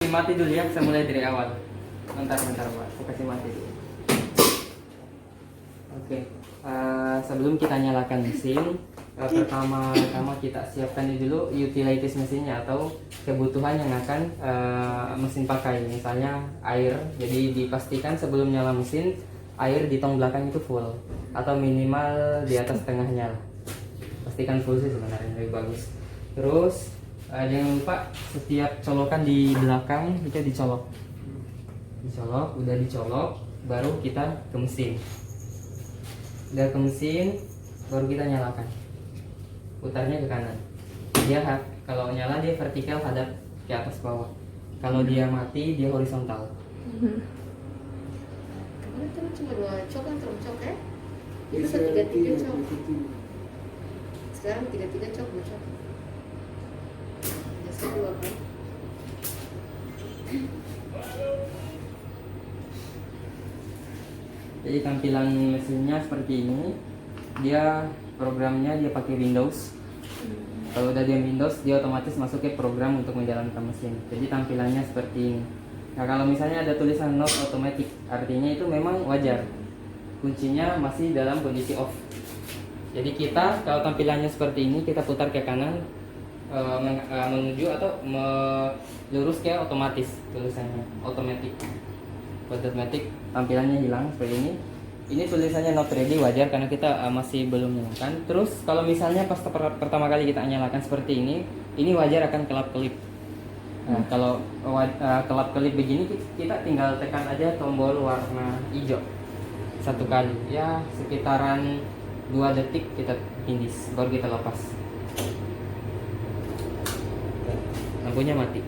kasih mati dulu ya, saya mulai dari awal. Bentar Pak, saya kasih mati dulu. Oke, sebelum kita nyalakan mesin, pertama kita siapkan dulu utilities mesinnya atau kebutuhan yang akan mesin pakai. Misalnya air, jadi dipastikan sebelum nyala mesin air di tong belakang itu full atau minimal di atas tengahnya lah. Pastikan full sih sebenarnya lebih bagus. Terus jangan lupa setiap colokan di belakang kita dicolok, udah dicolok baru kita ke mesin. Udah ke mesin baru kita nyalakan, putarnya ke kanan. Dia kalau nyala dia vertikal hadap ke atas bawah, kalau dia mati dia horizontal. Kemarin itu cuma 2 cok kan, cok ya? Itu 133 cok. Sekarang 33 cok, 2 cok. Biasa 2 kan? Jadi tampilan mesinnya seperti ini. Dia programnya dia pakai Windows. Kalau udah dia Windows, dia otomatis masuk ke program untuk menjalankan mesin. Jadi tampilannya seperti ini. Nah, kalau misalnya ada tulisan not automatic, artinya itu memang wajar. Kuncinya masih dalam kondisi off. Jadi kita kalau tampilannya seperti ini, kita putar ke kanan menuju atau lurus ke otomatis, tulisannya automatic. Automatic tampilannya hilang seperti ini. Ini tulisannya not ready, wajar karena kita masih belum nyalakan. Terus kalau misalnya pas pertama kali kita nyalakan seperti ini wajar akan kelap-kelip. Nah, kalau kelap-kelip begini kita tinggal tekan aja tombol warna hijau 1 kali, ya sekitaran 2 detik kita finish, baru kita lepas. Lampunya mati,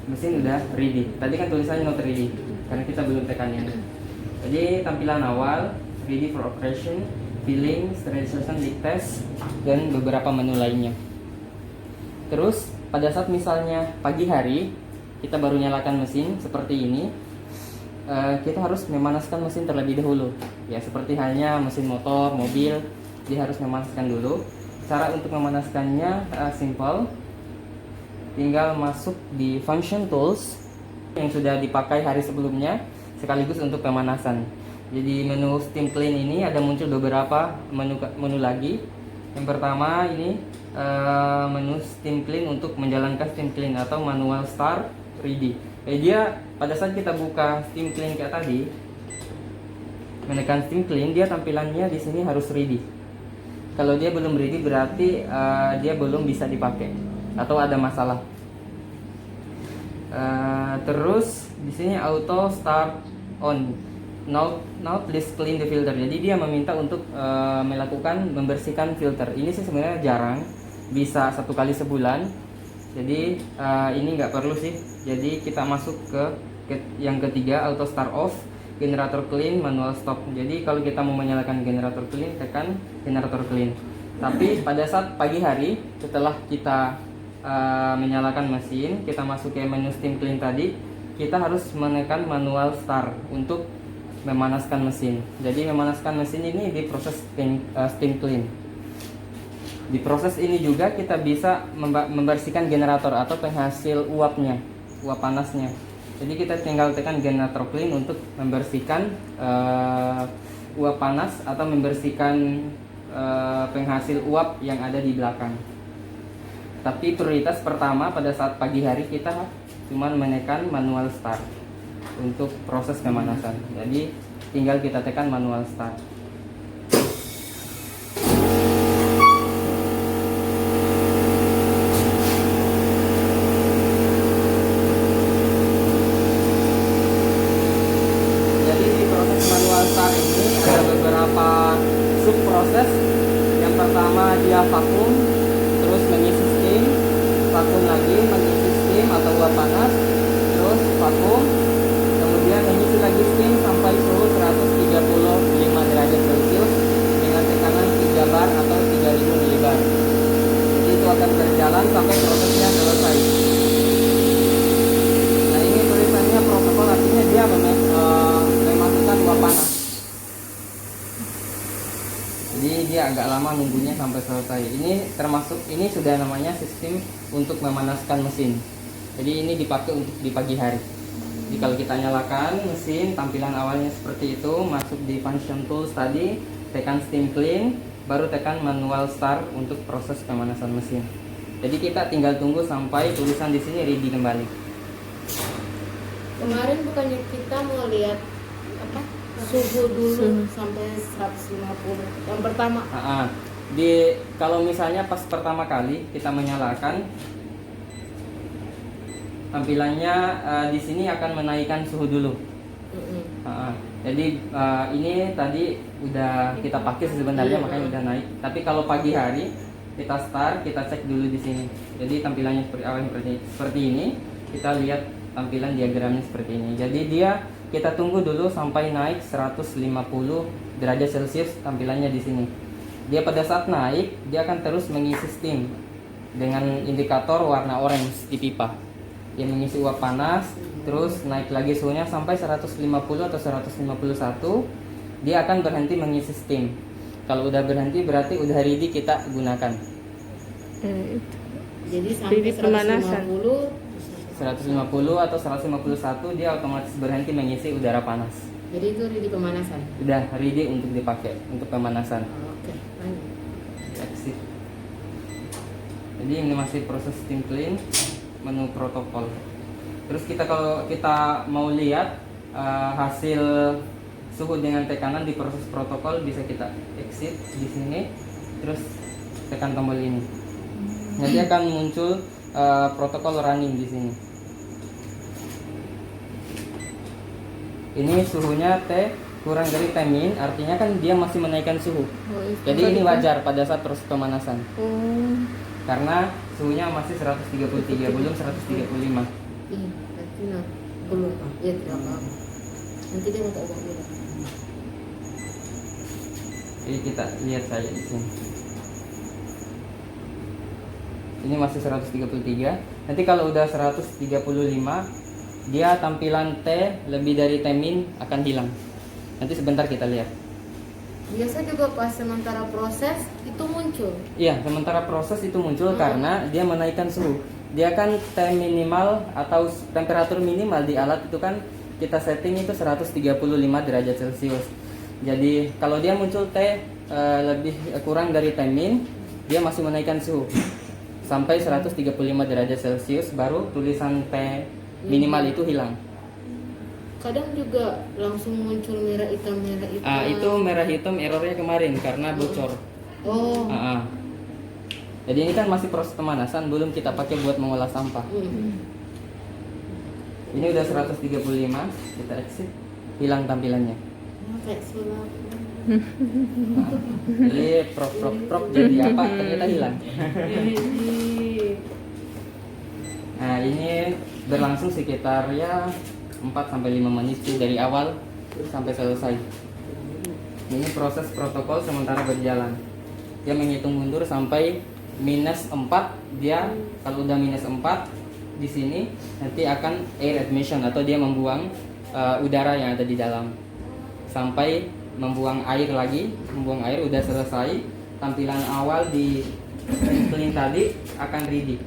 mesin udah ready. Tadi kan tulisannya not ready karena kita belum tekannya. Jadi tampilan awal ready for operation, filling, sterilization, leak test, dan beberapa menu lainnya. Terus pada saat misalnya pagi hari kita baru nyalakan mesin seperti ini, kita harus memanaskan mesin terlebih dahulu. Ya seperti halnya mesin motor, mobil, dia harus memanaskan dulu. Cara untuk memanaskannya simple. Tinggal masuk di function tools yang sudah dipakai hari sebelumnya sekaligus untuk pemanasan. Jadi menu steam clean ini ada muncul beberapa menu lagi. Yang pertama ini menu steam clean untuk menjalankan steam clean atau manual start ready. Dia pada saat kita buka steam clean kayak tadi, menekan steam clean, dia tampilannya di sini harus ready. Kalau dia belum ready berarti dia belum bisa dipakai atau ada masalah. Terus di sini auto start on. Now please clean the filter. Jadi dia meminta untuk membersihkan filter. Ini sih sebenarnya jarang, bisa 1 kali sebulan. Jadi ini nggak perlu sih. Jadi kita masuk ke yang ketiga, auto start off, generator clean, manual stop. Jadi kalau kita mau menyalakan generator clean, tekan generator clean. Tapi pada saat pagi hari setelah kita menyalakan mesin, kita masuk ke menu steam clean tadi, kita harus menekan manual start untuk memanaskan mesin. Jadi memanaskan mesin ini di proses steam clean. Di proses ini juga kita bisa membersihkan generator atau penghasil uapnya, uap panasnya. Jadi kita tinggal tekan generator clean untuk membersihkan uap panas atau membersihkan penghasil uap yang ada di belakang. Tapi prioritas pertama pada saat pagi hari kita cuma menekan manual start untuk proses pemanasan. Jadi tinggal kita tekan manual start. Jadi di proses manual start ini ada beberapa sub proses. Yang pertama dia vakum, terus mengisi steam, vakum lagi, mengisi steam atau uap panas, terus vakum, kemudian mengisi lagi steam sampai suhu 135 derajat Celcius dengan tekanan 3 bar atau 3000 milibar. Jadi itu akan berjalan sampai prosesnya selesai. Nah ini tulisannya protokol, artinya dia memasukkan uap panas. Jadi dia agak lama nunggunya sampai selesai. Ini termasuk, ini sudah namanya sistem untuk memanaskan mesin. Jadi ini dipakai untuk di pagi hari. Jadi kalau kita nyalakan mesin, tampilan awalnya seperti itu, masuk di function tools tadi, tekan steam clean, baru tekan manual start untuk proses pemanasan mesin. Jadi kita tinggal tunggu sampai tulisan di sini ready kembali. Kemarin bukannya kita mau lihat apa suhu dulu sampai 150 yang pertama. Kalau misalnya pas pertama kali kita menyalakan, tampilannya di sini akan menaikkan suhu dulu. Jadi ini tadi udah kita pakai sebenarnya, makanya udah naik. Tapi kalau pagi hari kita start, kita cek dulu di sini. Jadi tampilannya seperti ini. Kita lihat tampilan diagramnya seperti ini. Jadi kita tunggu dulu sampai naik 150 derajat Celcius tampilannya di sini. Dia pada saat naik, dia akan terus mengisi steam dengan indikator warna orange di pipa. Dia mengisi uap panas, terus naik lagi suhunya sampai 150 atau 151. Dia akan berhenti mengisi steam. Kalau udah berhenti berarti udah ready kita gunakan. Jadi sampai 150 atau 151 dia otomatis berhenti mengisi udara panas. Jadi itu ready pemanasan. Udah ready untuk dipakai untuk pemanasan. Oke, lanjut. Exit. Jadi ini masih proses steam clean, menu protokol. Terus kalau kita mau lihat hasil suhu dengan tekanan di proses protokol, bisa kita exit di sini, terus tekan tombol ini. Nanti akan muncul protokol running di sini. Ini suhunya T kurang dari T-min, artinya kan dia masih menaikkan suhu. Jadi ini wajar pada saat proses pemanasan. Karena suhunya masih 133, belum 135. Berarti belum. Ya tidak apa-apa. Nanti dia minta uang dulu. Jadi kita lihat saja di sini. Ini masih 133. Nanti kalau udah 135, dia tampilan T lebih dari T-min akan hilang. Nanti sebentar kita lihat. Biasa juga pas sementara proses itu muncul. Iya, sementara proses itu muncul karena dia menaikkan suhu. Dia kan T minimal atau temperatur minimal di alat itu kan kita setting itu 135 derajat Celcius. Jadi kalau dia muncul T lebih kurang dari T-min, dia masih menaikkan suhu sampai 135 derajat Celcius, baru tulisan T minimal itu hilang. Kadang juga langsung muncul merah hitam. Itu merah hitam errornya kemarin karena bocor. Jadi ini kan masih proses pemanasan, belum kita pakai buat mengolah sampah. Ini udah 135, kita exit, hilang tampilannya. Kayak sulap. Jadi prop jadi apa ternyata hilang. Nah ini berlangsung sekitar ya 4-5 menit sih dari awal sampai selesai. Ini proses protokol sementara berjalan. Dia menghitung mundur sampai -4. Dia kalau udah -4 di sini nanti akan air admission atau dia membuang udara yang ada di dalam. Sampai membuang air lagi, membuang air udah selesai. Tampilan awal di clean tadi akan ready.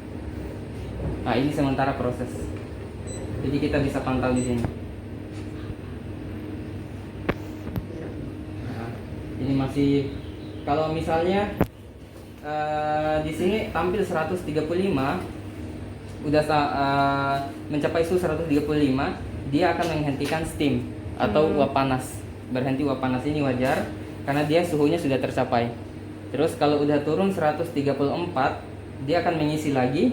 Nah, ini sementara proses. Jadi kita bisa pantau di sini. Nah, ini masih kalau misalnya di sini tampil 135 udah mencapai suhu 135, dia akan menghentikan steam atau uap panas. Berhenti uap panas ini wajar karena dia suhunya sudah tercapai. Terus kalau udah turun 134, dia akan mengisi lagi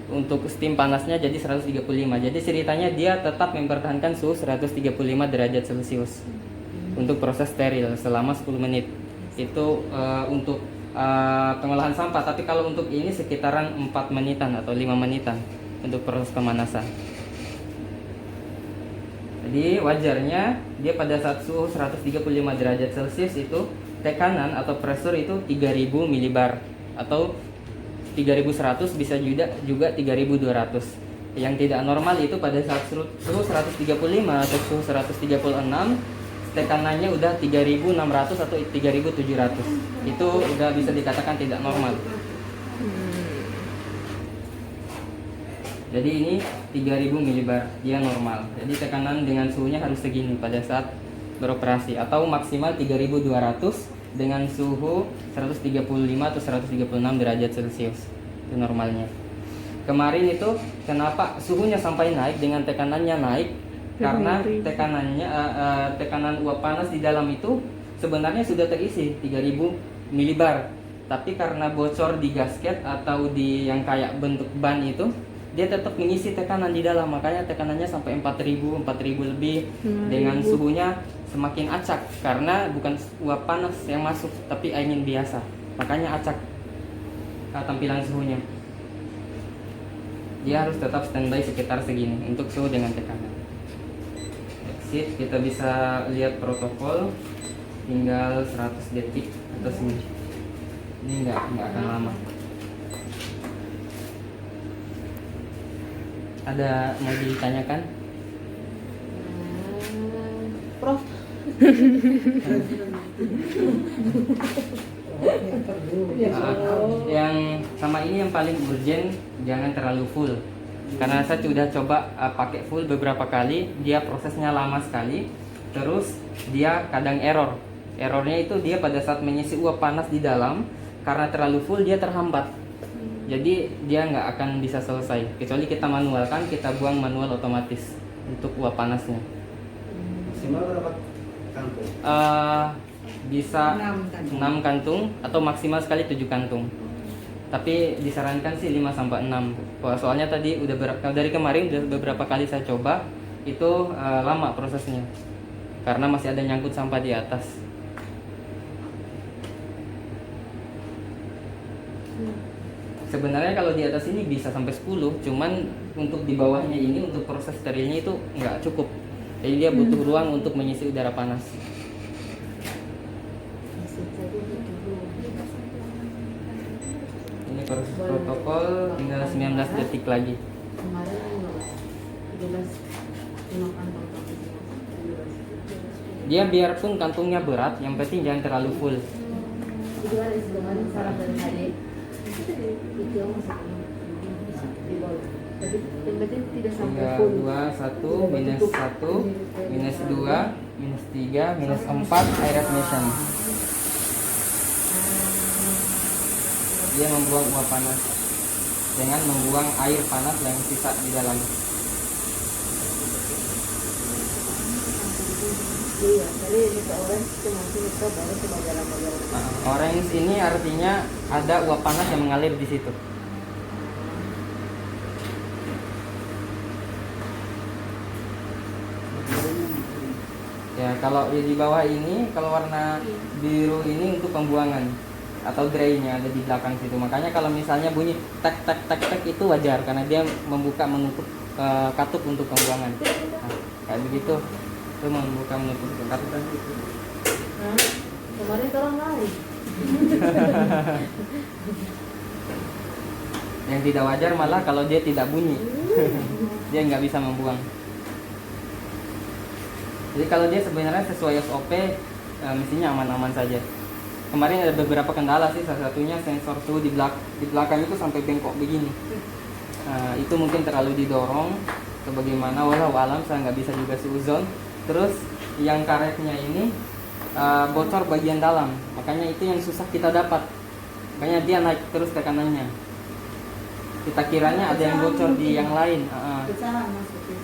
untuk steam panasnya jadi 135. Jadi ceritanya dia tetap mempertahankan suhu 135 derajat Celcius untuk proses steril selama 10 menit. Itu untuk pengolahan sampah. Tapi kalau untuk ini sekitaran 4 menitan atau 5 menitan untuk proses pemanasan. Jadi wajarnya dia pada saat suhu 135 derajat Celcius itu tekanan atau pressure itu 3000 milibar atau 3100, bisa juga 3200. Yang tidak normal itu pada saat suhu 135 atau suhu 136 tekanannya udah 3600 atau 3700. Itu udah bisa dikatakan tidak normal. Jadi ini 3000 milibar, dia normal. Jadi tekanan dengan suhunya harus segini pada saat beroperasi, atau maksimal 3200 dengan suhu 135 atau 136 derajat Celcius. Itu normalnya. Kemarin itu kenapa suhunya sampai naik dengan tekanannya naik? Karena tekanannya tekanan uap panas di dalam itu sebenarnya sudah terisi 3000 milibar. Tapi karena bocor di gasket atau di yang kayak bentuk ban itu, dia tetap mengisi tekanan di dalam, makanya tekanannya sampai 4000 lebih. Dengan suhunya semakin acak karena bukan uap panas yang masuk tapi angin biasa, makanya acak tampilan suhunya. Dia harus tetap standby sekitar segini untuk suhu dengan tekanan. Exit, kita bisa lihat protokol, tinggal 100 detik atau semenit. Ini nggak akan lama. Ada mau ditanyakan? Prof. Yang sama ini yang paling urgent, jangan terlalu full. Karena saya sudah coba pakai full beberapa kali, dia prosesnya lama sekali. Terus dia kadang error. Errornya itu dia pada saat mengisi uap panas di dalam, karena terlalu full dia terhambat. Jadi dia nggak akan bisa selesai. Kecuali kita manual, kan kita buang manual otomatis untuk uap panasnya. Maksimal berapa kantung? Bisa 6 kantung atau maksimal sekali 7 kantung. Tapi disarankan sih 5 sampai 6. Soalnya tadi udah dari kemarin udah beberapa kali saya coba, itu lama prosesnya. Karena masih ada nyangkut sampah di atas. Sebenarnya kalau di atas ini bisa sampai 10, cuman untuk di bawahnya ini untuk proses sterilnya itu nggak cukup. Jadi dia butuh ruang untuk mengisi udara panas. Ini proses protokol, tinggal 19 detik lagi. Kemarin 13 kantong. Dia biarpun kantungnya berat, yang penting jangan terlalu full. Itu ada kemarin salah dari hari. Itu yang masuk di bawah. Tapi yang penting tidak sampai Tinggal full. 2, 1, minus 1, minus 2, minus 3, minus 4, air admission. Dia membuang uap panas dengan membuang air panas yang sisa di dalam. Iya, jadi ini ke orange itu nanti itu baru coba jalan-jalan. Orange ini artinya ada uap panas yang mengalir di situ. Ya, kalau di bawah ini, kalau warna biru ini untuk pembuangan atau dry-nya ada di belakang situ. Makanya kalau misalnya bunyi tek tek tek tek itu wajar karena dia membuka menutup katup untuk pembuangan. Nah, kayak begitu. Itu membuka menutup katup. Kemarin orang lari. Yang tidak wajar malah kalau dia tidak bunyi. Dia nggak bisa membuang. Jadi kalau dia sebenarnya sesuai SOP, mestinya aman-aman saja. Kemarin ada beberapa kendala sih, salah satunya sensor suhu di belakang itu sampai bengkok begini. Itu mungkin terlalu didorong atau bagaimana, walau alam saya nggak bisa juga seuzon. Terus yang karetnya ini bocor bagian dalam, makanya itu yang susah kita dapat. Makanya dia naik terus tekanannya. Kita kiranya ada yang bocor di yang lain.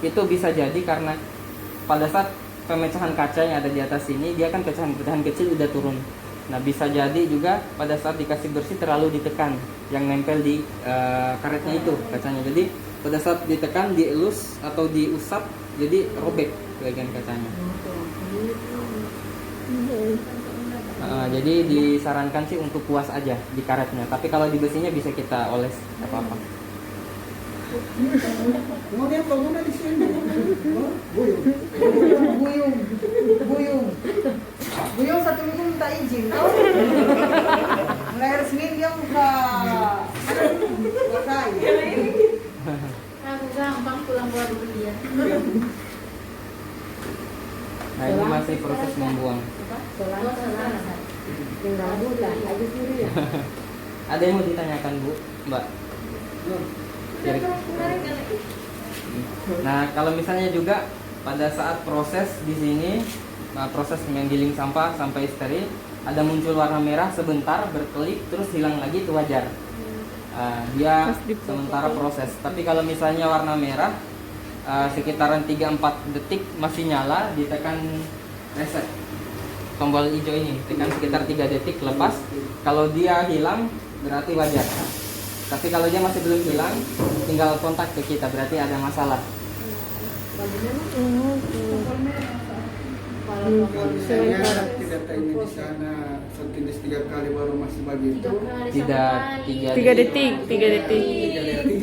Itu bisa jadi karena pada saat pemecahan kaca yang ada di atas ini, dia kan pecahan-pecahan kecil udah turun. Nah, bisa jadi juga pada saat dikasih bersih terlalu ditekan yang nempel di karetnya itu kacanya. Jadi pada saat ditekan, dielus atau diusap, jadi robek bagian kacanya. Jadi disarankan sih untuk kuas aja di karetnya. Tapi kalau di besinya bisa kita oles, apa-apa. Kemudian bangunan di sini. Buyung 1 minggu minta izin. Mulai resmi dia buka kaya. Aku gampang pulang buat dia. Nah, ini masih proses membuang. Tinggal bulan aja sendiri ya. Ada yang mau ditanyakan, Bu? Mbak? Nah, kalau misalnya juga pada saat proses di sini, proses menggiling sampah sampai steril, ada muncul warna merah sebentar, berkelip, terus hilang lagi, itu wajar. Dia sementara proses. Tapi kalau misalnya warna merah, sekitaran 3-4 detik masih nyala, ditekan reset. Tombol hijau ini, tekan sekitar 3 detik, lepas. Kalau dia hilang, berarti wajar. Tapi kalau dia masih belum hilang, tinggal kontak ke kita, berarti ada masalah. Kalau misalnya tidak ini di sana setinis 3 kali baru masih begitu. Tidak, 3 detik, 3 detik.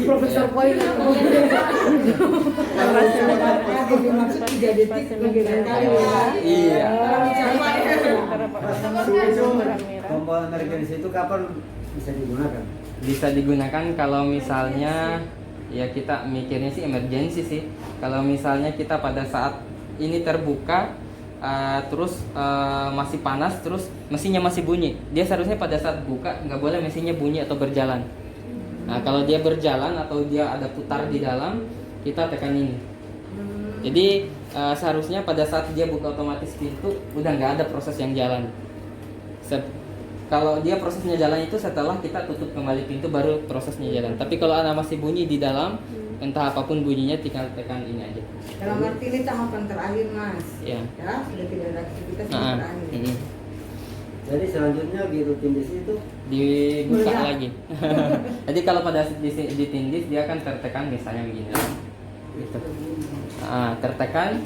Profesor Poin. Maksud 3 detik bagaimana kali ya? Iya. Tombol emergency itu kapan bisa digunakan? Bisa digunakan kalau misalnya ya kita mikirnya sih emergency sih. Kalau misalnya kita pada saat ini terbuka terus masih panas, terus mesinnya masih bunyi, dia seharusnya pada saat buka nggak boleh mesinnya bunyi atau berjalan. Nah, kalau dia berjalan atau dia ada putar di dalam, kita tekan ini. Jadi seharusnya pada saat dia buka otomatis pintu udah nggak ada proses yang jalan. Kalau dia prosesnya jalan itu setelah kita tutup kembali pintu baru prosesnya jalan. Tapi kalau ada masih bunyi di dalam, entah apapun bunyinya, tinggal tekan ini aja. Dalam arti ini tahapan terakhir mas. Ya. Ya, sudah tidak ada aktivitas yang terakhir. Jadi selanjutnya gitu tindis itu Dibuka Meledak. lagi. Jadi kalau pada ditindis dia akan tertekan misalnya begini. Gitu. Tertekan.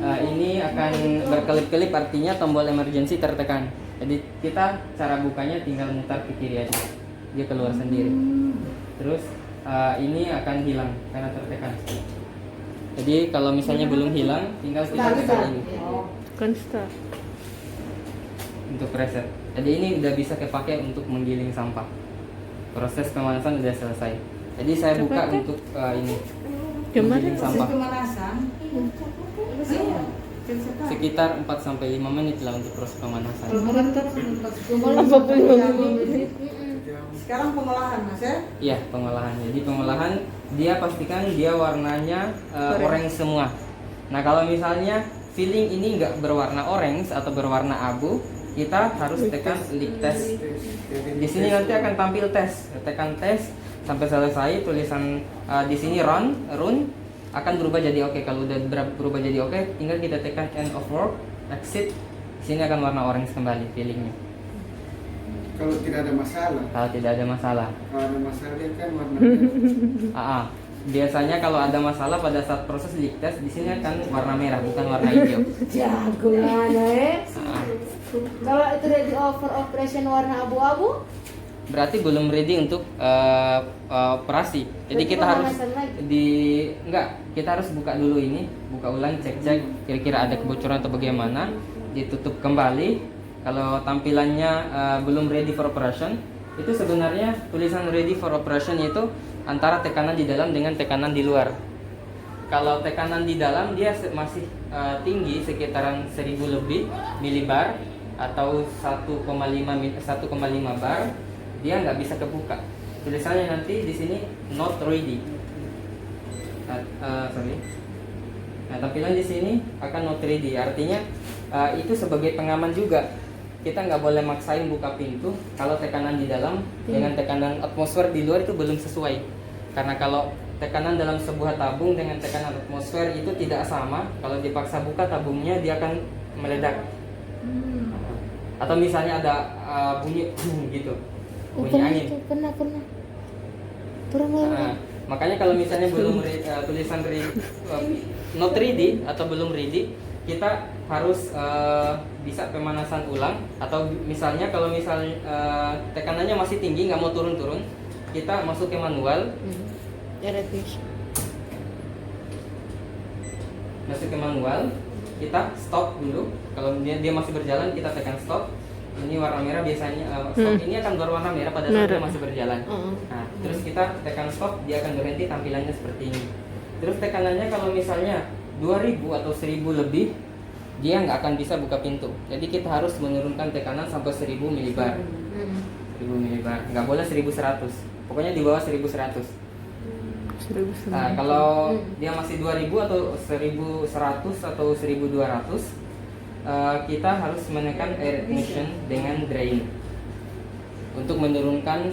Ini akan berkelip-kelip, artinya tombol emergency tertekan. Jadi kita cara bukanya tinggal mutar ke kiri aja, dia keluar sendiri. Terus ini akan hilang karena tertekan. Jadi kalau misalnya belum hilang, tinggal kita tekan ini Kan start. untuk reset. Jadi ini udah bisa kepake untuk menggiling sampah. Proses pemanasan udah selesai. Jadi saya buka Coba, untuk ini Kemarin menggiling Proses sampah. pemanasan. Sekitar 4-5 menit lah untuk proses pemanasan. Sekarang pengolahan mas ya? Iya, pengolahan. Jadi pengolahan dia pastikan dia warnanya orange semua. Nah, kalau misalnya filling ini nggak berwarna orange atau berwarna abu, kita harus tekan leak test. Di sini nanti akan tampil tes. Tekan tes sampai selesai, tulisan di sini run akan berubah jadi oke. Kalau udah berubah jadi oke, tinggal kita tekan end of work, exit. Sini akan warna orange kembali fillingnya. kalau tidak ada masalah. Kalau tidak ada masalah. Kalau ada masalah dia kan warna merah. Biasanya kalau ada masalah pada saat proses leak test, di sini akan warna merah bukan warna hijau. Jago mana Kalau itu ready over operation warna abu-abu, Berarti belum ready untuk operasi. Jadi berarti kita harus pemanasan lagi. kita harus buka dulu ini, buka ulang, cek kira-kira ada kebocoran atau bagaimana, ditutup kembali. Kalau tampilannya belum ready for operation, itu sebenarnya tulisan ready for operation itu antara tekanan di dalam dengan tekanan di luar. Kalau tekanan di dalam dia masih tinggi sekitaran 1000 lebih milibar atau 1,5 bar, dia nggak bisa kebuka. Tulisannya nanti di sini not ready. Nah, tampilan di sini akan not ready. Artinya itu sebagai pengaman juga. Kita nggak boleh maksain buka pintu kalau tekanan di dalam dengan tekanan atmosfer di luar itu belum sesuai. Karena kalau tekanan dalam sebuah tabung dengan tekanan atmosfer itu tidak sama. Kalau dipaksa buka tabungnya, dia akan meledak. Atau misalnya ada bunyi gitu, bunyi angin. Pernah. Makanya kalau misalnya belum tulisan not ready atau belum ready, kita harus bisa pemanasan ulang. Atau misalnya kalau tekanannya masih tinggi, nggak mau turun-turun, kita masuk ke manual. Masuk ke manual, kita stop dulu. Kalau dia masih berjalan, kita tekan stop. Ini warna merah biasanya stop ini akan berwarna merah pada saat dia masih berjalan. Nah, terus kita tekan stop, dia akan berhenti, tampilannya seperti ini. Terus tekanannya kalau misalnya 2000 atau 1000 lebih, dia nggak akan bisa buka pintu. Jadi kita harus menurunkan tekanan sampai 1000 milibar. 1000 milibar, nggak boleh 1100. Pokoknya di bawah 1100. Nah, kalau dia masih 2000 atau 1100 atau 1200, kita harus menekan air admission dengan drain untuk menurunkan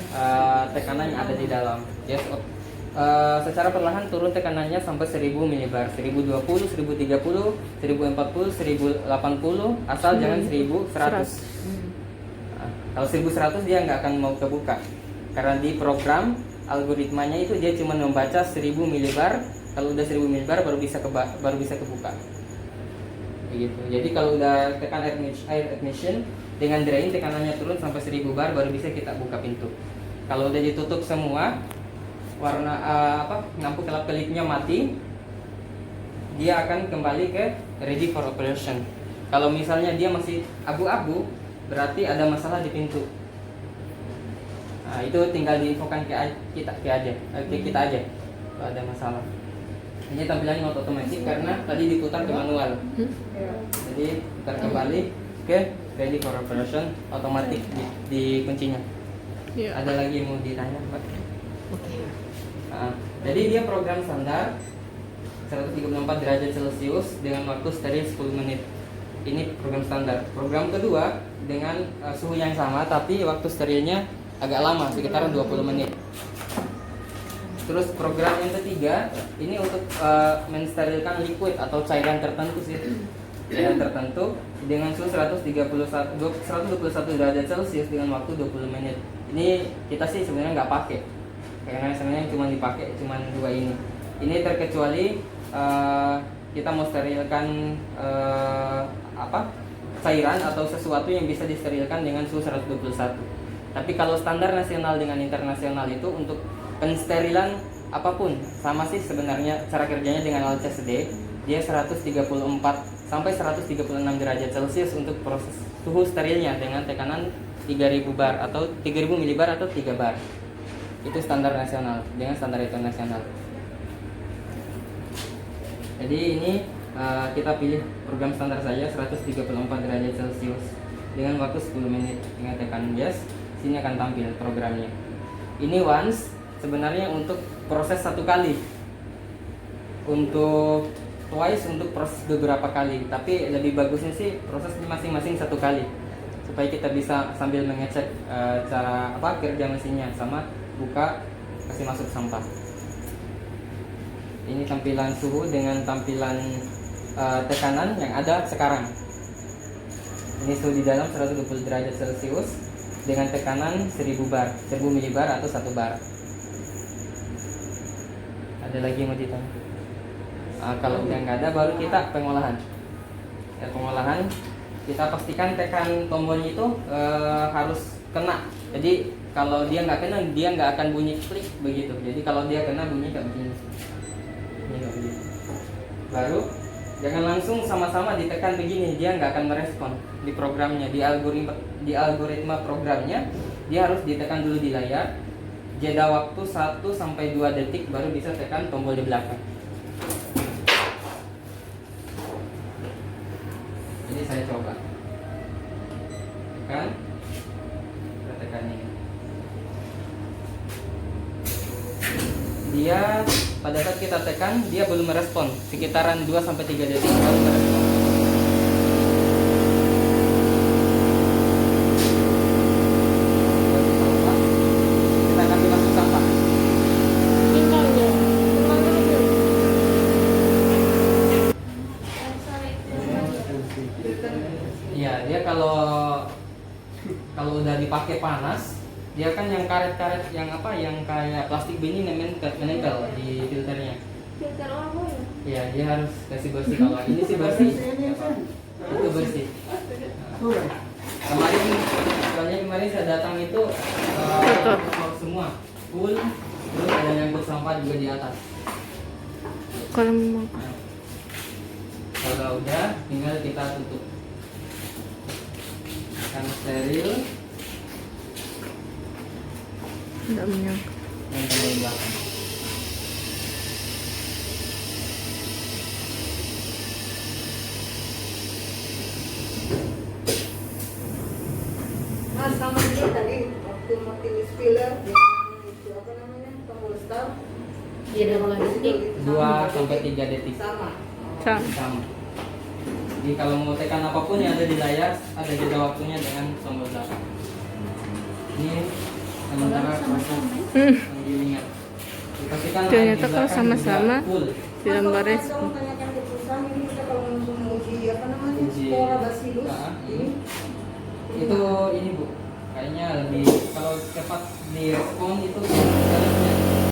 tekanan yang ada di dalam. Yes, secara perlahan turun tekanannya sampai 1000 milibar, 1020, 1030, 1040, 1080, asal jangan 1100. Nah, kalau 1100 dia nggak akan mau kebuka, karena di program algoritmanya itu dia cuma membaca 1000 milibar. Kalau udah 1000 milibar baru bisa kebuka. Begitu. Jadi kalau udah tekan air admission dengan drain, tekanannya turun sampai 1000 bar baru bisa kita buka pintu. Kalau udah ditutup semua, warna lampu kelap-kelipnya mati, dia akan kembali ke ready for operation. Kalau misalnya dia masih abu-abu, berarti ada masalah di pintu. Nah, itu tinggal diinfokan ke kita aja kalau ada masalah. Ini tampilannya not otomatis karena tadi diputar ke manual. Jadi putar kembali ke ready for operation, otomatis di kuncinya. Ada lagi yang mau ditanya, Pak? Nah, jadi dia program standar 134 derajat Celcius dengan waktu steril 10 menit. Ini program standar. Program kedua dengan suhu yang sama tapi waktu sterilnya agak lama, sekitaran 20 menit. Terus program yang ketiga ini untuk mensterilkan liquid atau cairan tertentu sih. Cairan tertentu dengan suhu 121 derajat Celcius dengan waktu 20 menit. Ini kita sih sebenarnya nggak pakai, karena sebenarnya cuma dipakai cuma dua ini. Ini terkecuali kita mau sterilkan cairan atau sesuatu yang bisa disterilkan dengan suhu 121. Tapi kalau standar nasional dengan internasional itu untuk pensterilan apapun sama sih sebenarnya cara kerjanya dengan alat CSD. Dia 134 sampai 136 derajat Celcius untuk proses suhu sterilnya dengan tekanan 3000 bar atau 3000 milibar atau 3 bar. Itu standar nasional dengan standar internasional. Jadi ini kita pilih program standar saja 134 derajat Celcius dengan waktu 10 menit dengan tekanan yes. Sini akan tampil programnya. Ini once sebenarnya untuk proses satu kali. Untuk twice untuk proses beberapa kali. Tapi lebih bagusnya sih proses masing-masing satu kali supaya kita bisa sambil mengecek cara kerja mesinnya sama buka kasih masuk sampah. Ini tampilan suhu dengan tampilan tekanan yang ada sekarang. Ini suhu di dalam 120 derajat Celcius dengan tekanan 1000 bar, 1000 milibar atau 1 bar. Ada lagi yang mau ditanya? Kalau udah nggak ada, baru kita pengolahan. Pengolahan kita pastikan tekan tombolnya itu harus kena. Jadi kalau dia nggak kena, dia nggak akan bunyi klik begitu. Jadi kalau dia kena bunyi kayak begini. Ini kayak begini. Baru jangan langsung sama-sama ditekan begini, dia nggak akan merespon di programnya, di algoritma programnya. Dia harus ditekan dulu di layar, jeda waktu 1 sampai 2 detik baru bisa tekan tombol di belakang. Jadi saya coba tekan, kita tekan ini. Dia pada saat kita tekan dia belum merespon, sekitaran 2 sampai 3 detik baru merespon. Kita kasih masuk sampah. Iya, dia kalau udah dipakai panas, dia kan yang karet-karet yang kayak plastik benih menempel di filternya. Filter apa ya? Iya, dia harus kasih bersih. Kalau ini sih bersih, itu bersih. Kemarin saya datang itu semua full, terus ada nyangkut sampah juga di atas. Kalau udah, tinggal kita tutup. Akan steril. Tidak menyangka. Yang di belakang. Sama dia tadi waktu mati spiller dengan itu apa namanya tombol start Iya, dan 2 detik. 2 sampai 3 detik. Sama. Sama. Jadi kalau mau tekan apapun yang ada di layar, ada jeda waktunya dengan tombol belakang. Ini sementara proses penggilingan. Dipastikan Ternyata layar di kalau belakang sama-sama juga full. tidak beres. Kalau tanyakan ke perusahaan ini kita kalau langsung uji apa namanya? Uji. Spora bacillus. Ini. Itu ini Bu, kayaknya lebih kalau cepat direspon itu kalian punya